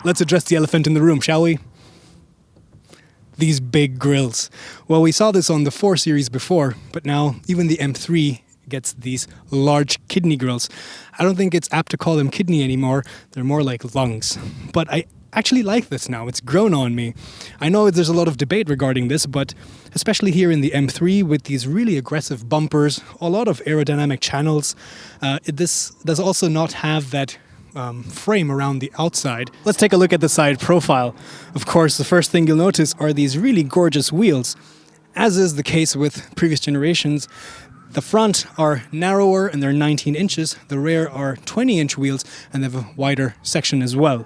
Let's address the elephant in the room, shall we? These big grills. Well, we saw this on the 4 Series before, but now even the M3 gets these large kidney grills. I don't think it's apt to call them kidney anymore. They're more like lungs. But I actually like this now. It's grown on me. I know there's a lot of debate regarding this, but especially here in the M3 with these really aggressive bumpers, a lot of aerodynamic channels, this does also not have that frame around the outside. Let's take a look at the side profile. Of course, the first thing you'll notice are these really gorgeous wheels. As is the case with previous generations, the front are narrower and they're 19 inches. The rear are 20-inch wheels and they have a wider section as well.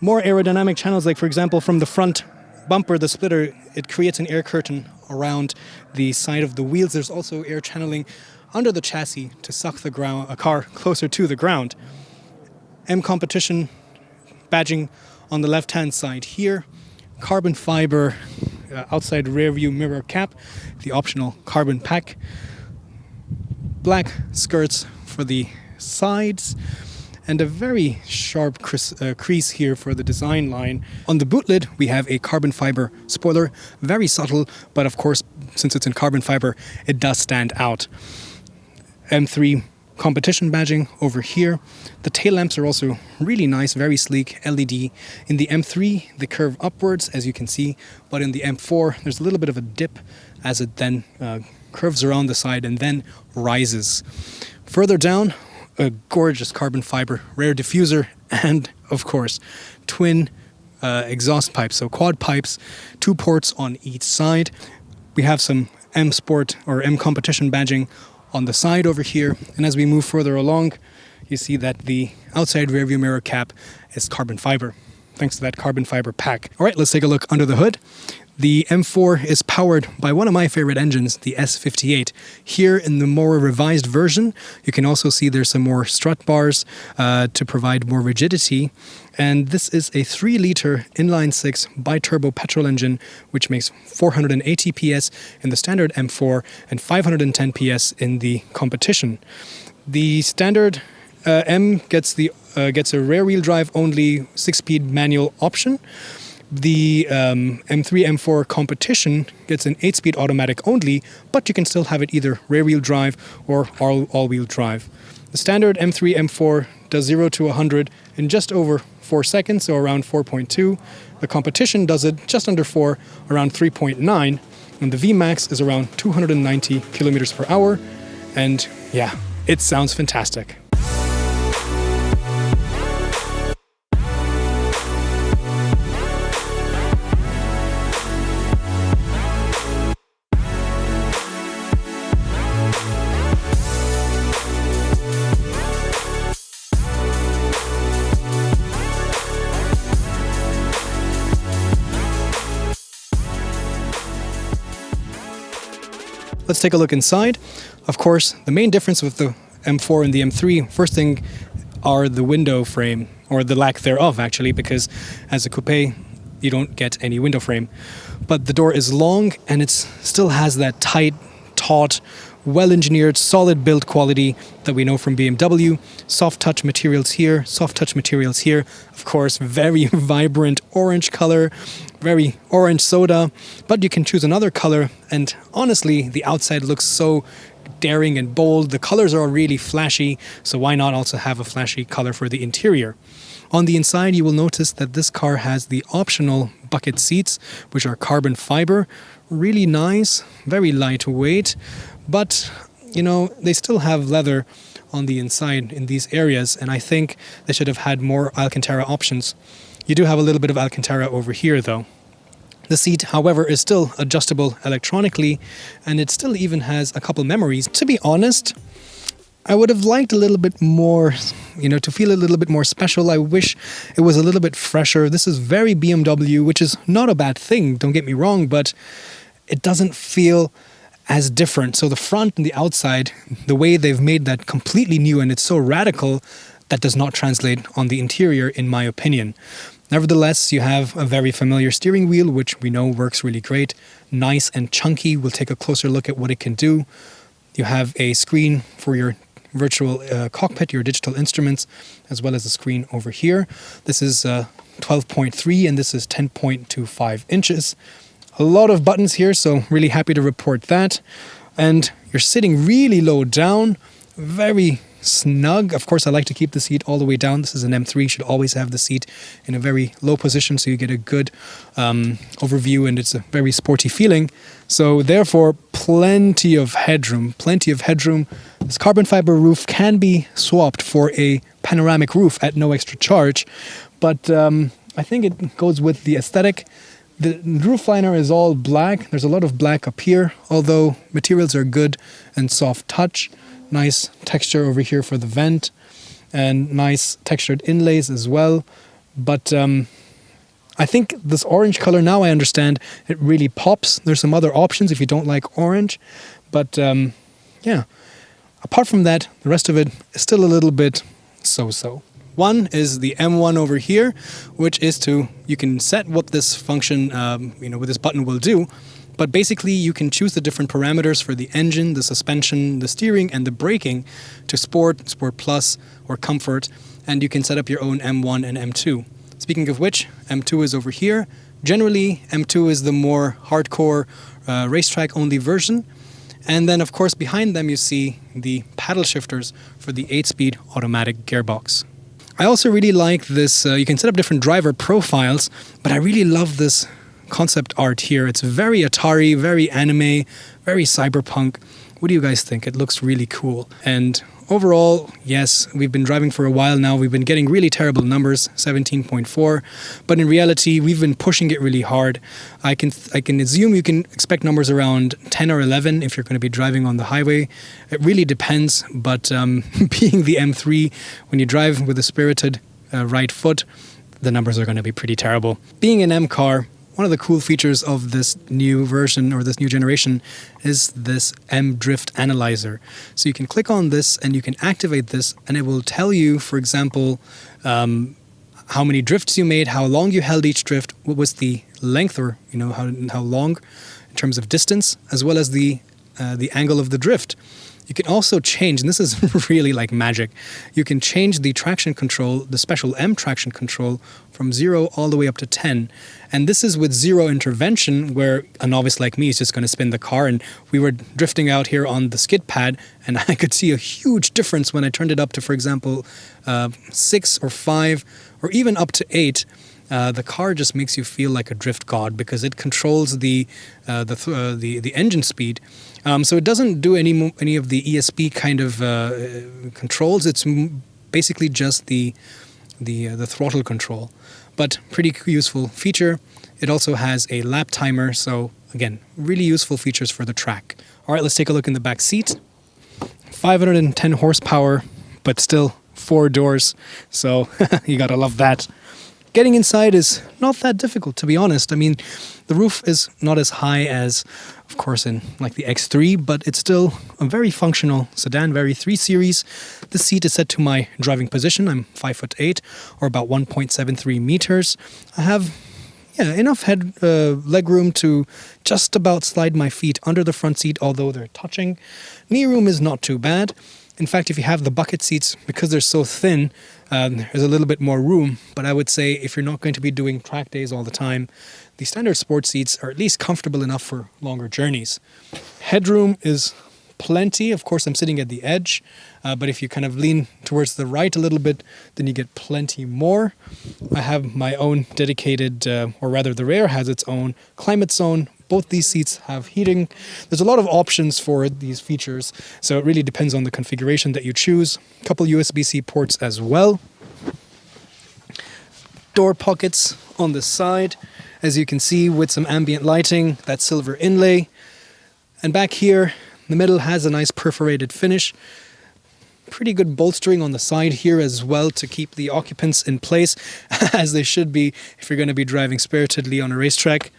More aerodynamic channels, like for example from the front bumper, the splitter, it creates an air curtain around the side of the wheels. There's also air channeling under the chassis to suck the car closer to the ground. M competition badging on the left-hand side here. Carbon fiber outside rear view mirror cap, the optional carbon pack. Black skirts for the sides and a very sharp crease here for the design line. On the boot lid, we have a carbon fiber spoiler, very subtle, but of course, since it's in carbon fiber, it does stand out. M3 competition badging over here. The tail lamps are also really nice, very sleek, LED. In the M3, they curve upwards, as you can see, but in the M4, there's a little bit of a dip as it then curves around the side and then rises. Further down, a gorgeous carbon fiber rear diffuser and, of course, twin exhaust pipes, so quad pipes, 2 ports on each side. We have some M Sport or M Competition badging on the side over here, and as we move further along, you see that the outside rearview mirror cap is carbon fiber, thanks to that carbon fiber pack. All right, let's take a look under the hood. The M4 is powered by one of my favorite engines, the S58. Here in the more revised version, you can also see there's some more strut bars to provide more rigidity. And this is a 3-liter inline-6 bi-turbo petrol engine, which makes 480 PS in the standard M4 and 510 PS in the competition. The standard M gets a rear-wheel drive only 6-speed manual option. The M3, M4 competition gets an 8-speed automatic only, but you can still have it either rear-wheel drive or all-wheel drive. The standard M3, M4 does 0 to 100 in just over 4 seconds, so around 4.2. The competition does it just under 4, around 3.9. And the VMAX is around 290 kilometers per hour. And yeah, it sounds fantastic. Let's take a look inside. Of course, the main difference with the M4 and the M3, first thing are the window frame, or the lack thereof actually, because as a coupe, you don't get any window frame. But the door is long and it still has that tight, taut, well-engineered, solid build quality that we know from BMW. Soft touch materials here, soft touch materials here. Of course, very vibrant orange color, very orange soda, but you can choose another color. And honestly, the outside looks so daring and bold. The colors are really flashy, so why not also have a flashy color for the interior? On the inside, you will notice that this car has the optional bucket seats, which are carbon fiber. Really nice, very lightweight. But, you know, they still have leather on the inside in these areas, and I think they should have had more Alcantara options. You do have a little bit of Alcantara over here, though. The seat, however, is still adjustable electronically, and it still even has a couple memories. To be honest, I would have liked a little bit more, to feel a little bit more special. I wish it was a little bit fresher. This is very BMW, which is not a bad thing, don't get me wrong, but it doesn't feel as different. So the front and the outside, the way they've made that completely new, and it's so radical, that does not translate on the interior, in my opinion. Nevertheless, you have a very familiar steering wheel, which we know works really great. Nice and chunky. We'll take a closer look at what it can do. You have a screen for your virtual cockpit, your digital instruments, as well as the screen over here. This is 12.3 and this is 10.25 inches. A lot of buttons here, so really happy to report that. And you're sitting really low down, very snug. Of course, I like to keep the seat all the way down. This is an M3, should always have the seat in a very low position so you get a good overview and it's a very sporty feeling. So therefore, plenty of headroom, This carbon fiber roof can be swapped for a panoramic roof at no extra charge, but I think it goes with the aesthetic. The roof liner is all black. There's a lot of black up here, although materials are good and soft touch. Nice texture over here for the vent and nice textured inlays as well. But I think this orange color, now I understand, it really pops. There's some other options if you don't like orange. But yeah, apart from that, the rest of it is still a little bit so-so. One is the M1 over here, which is you can set what this function, what this button will do. But basically, you can choose the different parameters for the engine, the suspension, the steering, and the braking to Sport, Sport Plus, or Comfort. And you can set up your own M1 and M2. Speaking of which, M2 is over here. Generally, M2 is the more hardcore racetrack-only version. And then, of course, behind them you see the paddle shifters for the 8-speed automatic gearbox. I also really like this, you can set up different driver profiles, but I really love this concept art here. It's very Atari, very anime, very cyberpunk. What do you guys think? It looks really cool. And overall, yes, we've been driving for a while now. We've been getting really terrible numbers, 17.4. But in reality, we've been pushing it really hard. I can assume you can expect numbers around 10 or 11 if you're going to be driving on the highway. It really depends. But being the M3, when you drive with a spirited right foot, the numbers are going to be pretty terrible. Being an M car, one of the cool features of this new version or this new generation is this M Drift Analyzer. So you can click on this and you can activate this and it will tell you, for example, how many drifts you made, how long you held each drift, what was the length or how long in terms of distance, as well as the angle of the drift. You can also change, and this is really like magic, you can change the traction control, the special M traction control, from 0 all the way up to 10. And this is with zero intervention, where a novice like me is just going to spin the car. And we were drifting out here on the skid pad, and I could see a huge difference when I turned it up to, for example, 6 or 5, or even up to 8. The car just makes you feel like a drift god because it controls the engine speed. So it doesn't do any of the ESP kind of controls. It's basically just the throttle control. But pretty useful feature. It also has a lap timer. So again, really useful features for the track. All right, let's take a look in the back seat. 510 horsepower, but still 4 doors. So you gotta love that. Getting inside is not that difficult, to be honest. I mean, the roof is not as high as, of course, in like the X3, but it's still a very functional sedan, very 3 Series. The seat is set to my driving position. I'm 5'8", or about 1.73 meters. I have enough leg room to just about slide my feet under the front seat, although they're touching. Knee room is not too bad. In fact, if you have the bucket seats, because they're so thin, there's a little bit more room. But I would say if you're not going to be doing track days all the time, the standard sport seats are at least comfortable enough for longer journeys. Headroom is plenty. Of course, I'm sitting at the edge, but if you kind of lean towards the right a little bit, then you get plenty more. I have my own dedicated, or rather the rear has its own climate zone. Both these seats have heating. There's a lot of options for these features, so it really depends on the configuration that you choose. A couple USB-C ports as well. Door pockets on the side, as you can see, with some ambient lighting, that silver inlay. And back here, the middle has a nice perforated finish. Pretty good bolstering on the side here as well to keep the occupants in place, as they should be if you're going to be driving spiritedly on a racetrack.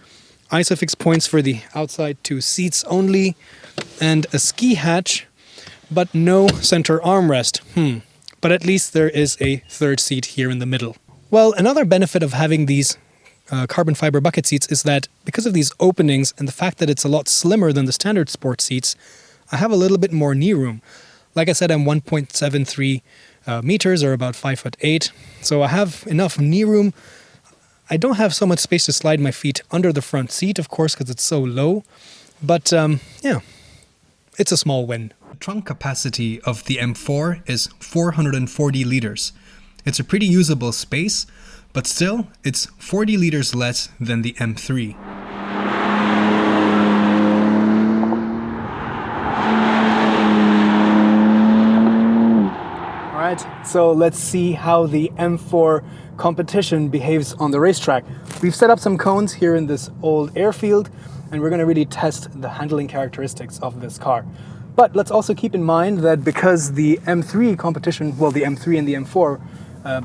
Isofix points for the outside 2 seats only, and a ski hatch, but no center armrest. But at least there is a 3rd seat here in the middle. Well, another benefit of having these carbon fiber bucket seats is that because of these openings and the fact that it's a lot slimmer than the standard sport seats, I have a little bit more knee room. Like I said, I'm 1.73 meters, or about 5'8". So I have enough knee room. I don't have so much space to slide my feet under the front seat, of course, because it's so low. But yeah, it's a small win. The trunk capacity of the M4 is 440 liters. It's a pretty usable space, but still, it's 40 liters less than the M3. Alright, so let's see how the M4 competition behaves on the racetrack. We've set up some cones here in this old airfield, and we're going to really test the handling characteristics of this car. But let's also keep in mind that because the M3 competition, well, the M3 and the M4,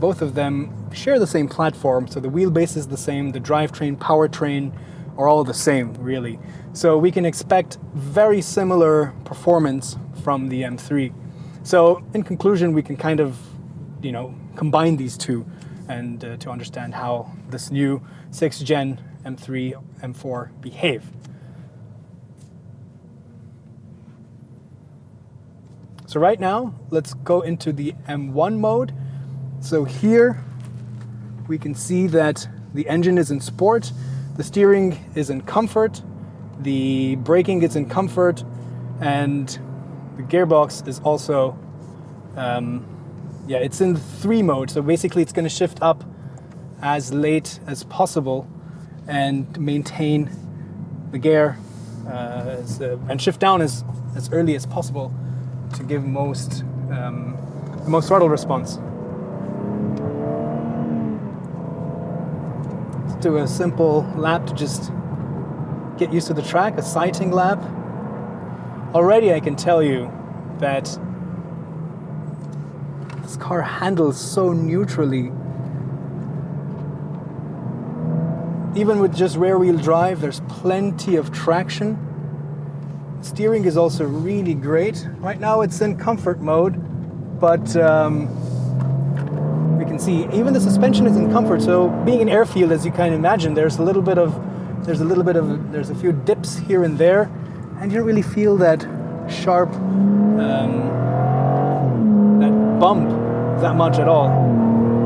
both of them share the same platform, so the wheelbase is the same, the drivetrain, powertrain are all the same, really. So we can expect very similar performance from the M3. So in conclusion, we can kind of, combine these two and to understand how this new 6th gen M3, M4 behave. So right now, let's go into the M1 mode. So here we can see that the engine is in sport, the steering is in comfort, the braking is in comfort, and the gearbox is also, it's in 3 mode. So basically it's going to shift up as late as possible and maintain the gear and shift down as early as possible to give the most throttle response. Let's do a simple lap to just get used to the track, a sighting lap. Already I can tell you that this car handles so neutrally. Even with just rear wheel drive, there's plenty of traction. Steering is also really great. Right now it's in comfort mode, but we can see even the suspension is in comfort. So being an airfield, as you can imagine, there's a few dips here and there, and you don't really feel that sharp, that bump that much at all.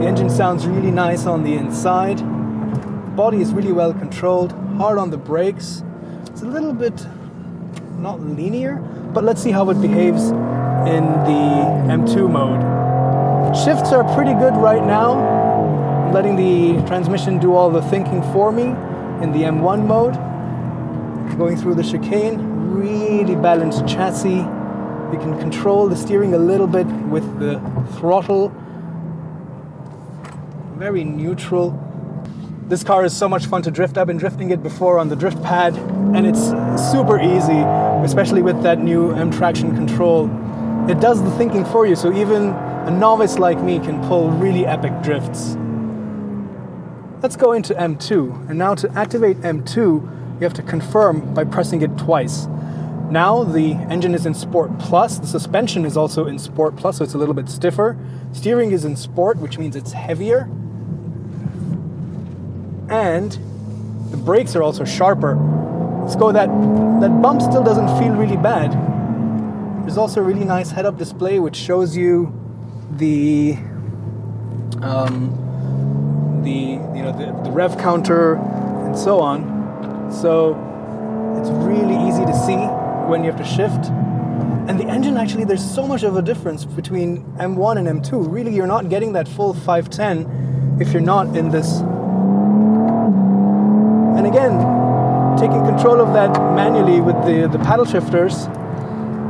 The engine sounds really nice on the inside. The body is really well controlled, hard on the brakes. It's a little bit not linear, but let's see how it behaves in the M2 mode. Shifts are pretty good right now. I'm letting the transmission do all the thinking for me in the M1 mode. Going through the chicane, really balanced chassis. You can control the steering a little bit with the throttle. Very neutral. This car is so much fun to drift. I've been drifting it before on the drift pad, and it's super easy, especially with that new M traction control. It does the thinking for you, so even a novice like me can pull really epic drifts. Let's go into M2, and now to activate M2, you have to confirm by pressing it twice. Now the engine is in Sport Plus, the suspension is also in Sport Plus, so it's a little bit stiffer. Steering is in Sport, which means it's heavier. And the brakes are also sharper. Let's go, that bump still doesn't feel really bad. There's also a really nice head-up display which shows you the rev counter and so on. So it's really easy to see when you have to shift. And the engine, actually, there's so much of a difference between M1 and M2. Really, you're not getting that full 510 if you're not in this. And again, taking control of that manually with the paddle shifters,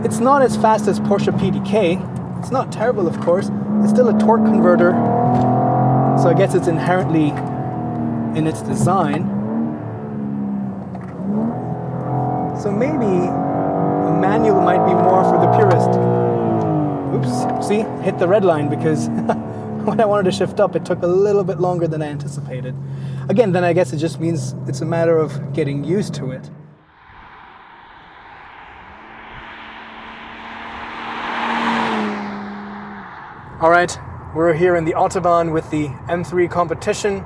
it's not as fast as Porsche PDK. It's not terrible, of course. It's still a torque converter, so I guess it's inherently in its design. So maybe a manual might be more for the purist. Oops, see, hit the red line because when I wanted to shift up, it took a little bit longer than I anticipated. Again, then I guess it just means it's a matter of getting used to it. All right, we're here in the Autobahn with the M3 competition.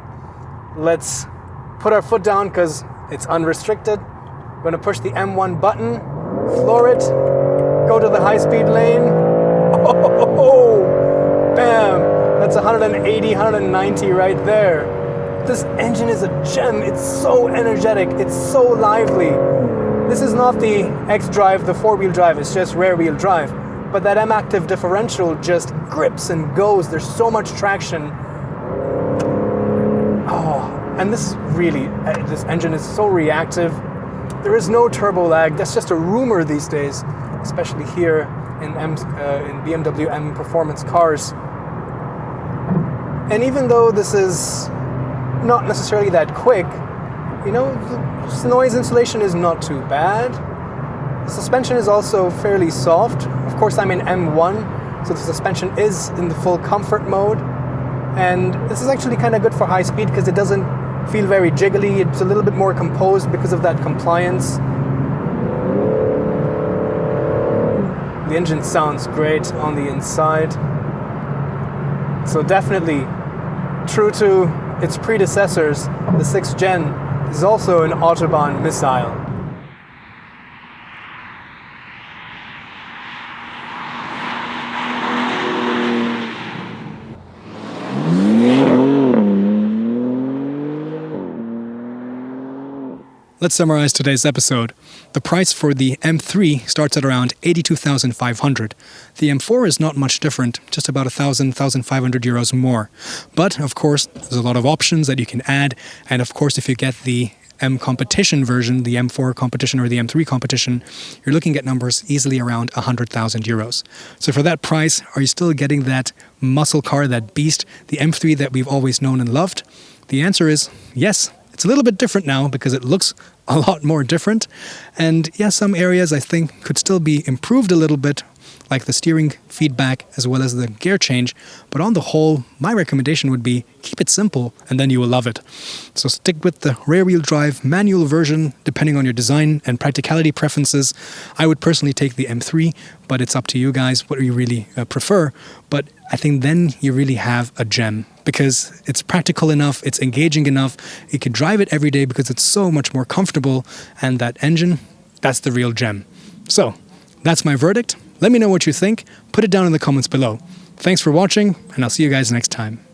Let's put our foot down because it's unrestricted. We're gonna push the M1 button, floor it, go to the high-speed lane, Bam! That's 180, 190 right there. This engine is a gem. It's so energetic. It's so lively. This is not the X-Drive, the four-wheel drive. It's just rear-wheel drive. But that M-Active differential just grips and goes. There's so much traction. Oh, and this engine is so reactive. There is no turbo lag. That's just a rumor these days, especially here in BMW M performance cars. And even though this is not necessarily that quick, you know, the noise insulation is not too bad. The suspension is also fairly soft. Of course, I'm in M1, so the suspension is in the full comfort mode. And this is actually kind of good for high speed because it doesn't feel very jiggly. It's a little bit more composed because of that compliance. The engine sounds great on the inside. So definitely, true to its predecessors, the 6th gen is also an Autobahn missile. Let's summarize today's episode. The price for the M3 starts at around 82,500. The M4 is not much different, just about 1,500 euros more. But, of course, there's a lot of options that you can add, and of course, if you get the M competition version, the M4 competition or the M3 competition, you're looking at numbers easily around 100,000 euros. So for that price, are you still getting that muscle car, that beast, the M3 that we've always known and loved? The answer is yes. It's a little bit different now because it looks a lot more different. And yeah, some areas I think could still be improved a little bit, like the steering feedback as well as the gear change. But on the whole, my recommendation would be keep it simple and then you will love it. So stick with the rear-wheel drive manual version depending on your design and practicality preferences. I would personally take the M3, but it's up to you guys what you really prefer. But I think then you really have a gem because it's practical enough, it's engaging enough, you can drive it every day because it's so much more comfortable, and that engine, that's the real gem. So, that's my verdict. Let me know what you think. Put it down in the comments below. Thanks for watching, and I'll see you guys next time.